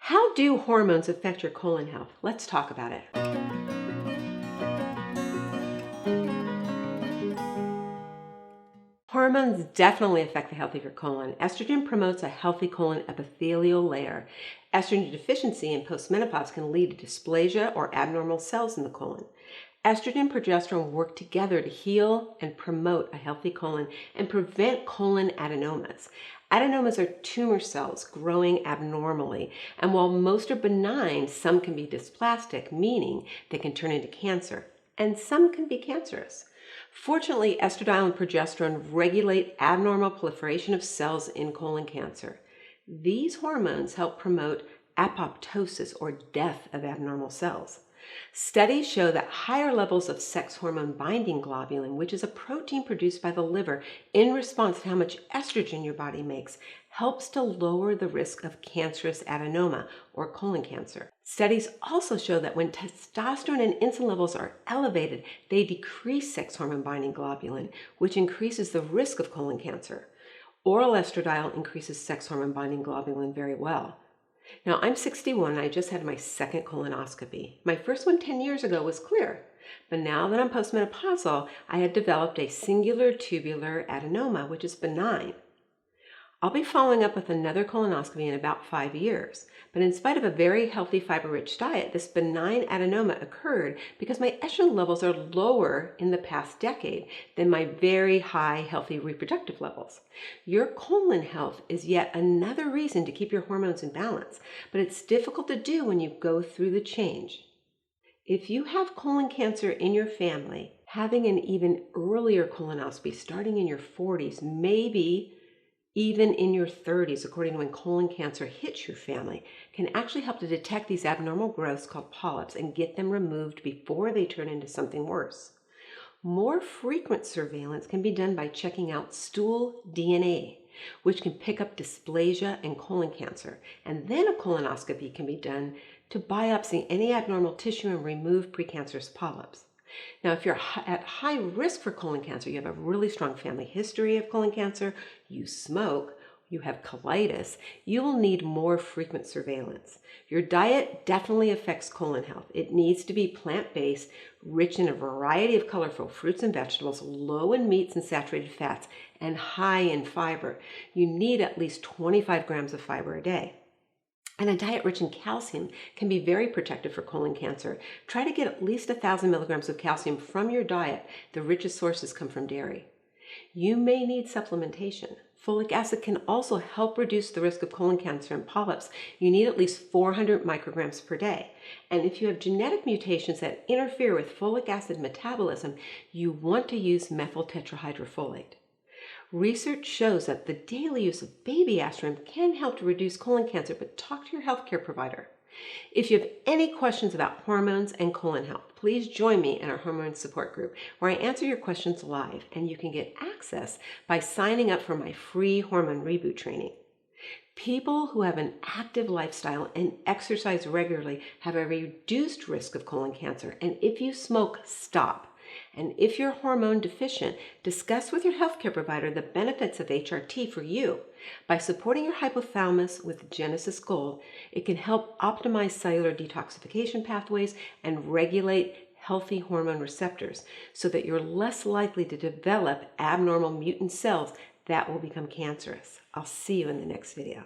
How do hormones affect your colon health? Let's talk about it. Hormones definitely affect the health of your colon. Estrogen promotes a healthy colon epithelial layer. Estrogen deficiency in postmenopause can lead to dysplasia or abnormal cells in the colon. Estrogen and progesterone work together to heal and promote a healthy colon and prevent colon adenomas. Adenomas are tumor cells growing abnormally, and while most are benign, some can be dysplastic, meaning they can turn into cancer, and some can be cancerous. Fortunately, estradiol and progesterone regulate abnormal proliferation of cells in colon cancer. These hormones help promote apoptosis or death of abnormal cells. Studies show that higher levels of sex hormone binding globulin, which is a protein produced by the liver in response to how much estrogen your body makes, helps to lower the risk of cancerous adenoma or colon cancer. Studies also show that when testosterone and insulin levels are elevated, they decrease sex hormone binding globulin, which increases the risk of colon cancer. Oral estradiol increases sex hormone binding globulin very well. Now, I'm 61 and I just had my second colonoscopy. My first one 10 years ago was clear, but now that I'm postmenopausal, I had developed a singular tubular adenoma, which is benign. I'll be following up with another colonoscopy in about 5 years, but in spite of a very healthy fiber-rich diet, this benign adenoma occurred because my estrogen levels are lower in the past decade than my very high healthy reproductive levels. Your colon health is yet another reason to keep your hormones in balance, but it's difficult to do when you go through the change. If you have colon cancer in your family, having an even earlier colonoscopy starting in your 40s, maybe even in your 30s, according to when colon cancer hits your family, can actually help to detect these abnormal growths called polyps and get them removed before they turn into something worse. More frequent surveillance can be done by checking out stool DNA, which can pick up dysplasia and colon cancer, and then a colonoscopy can be done to biopsy any abnormal tissue and remove precancerous polyps. Now, if you're at high risk for colon cancer, you have a really strong family history of colon cancer, you smoke, you have colitis, you will need more frequent surveillance. Your diet definitely affects colon health. It needs to be plant-based, rich in a variety of colorful fruits and vegetables, low in meats and saturated fats, and high in fiber. You need at least 25 grams of fiber a day. And a diet rich in calcium can be very protective for colon cancer. Try to get at least 1,000 milligrams of calcium from your diet. The richest sources come from dairy. You may need supplementation. Folic acid can also help reduce the risk of colon cancer and polyps. You need at least 400 micrograms per day. And if you have genetic mutations that interfere with folic acid metabolism, you want to use methyl tetrahydrofolate. Research shows that the daily use of baby aspirin can help to reduce colon cancer, but talk to your healthcare provider. If you have any questions about hormones and colon health, please join me in our hormone support group where I answer your questions live, and you can get access by signing up for my free hormone reboot training. People who have an active lifestyle and exercise regularly have a reduced risk of colon cancer, and if you smoke, stop. And if you're hormone deficient, discuss with your healthcare provider the benefits of HRT for you. By supporting your hypothalamus with Genesis Gold, it can help optimize cellular detoxification pathways and regulate healthy hormone receptors so that you're less likely to develop abnormal mutant cells that will become cancerous. I'll see you in the next video.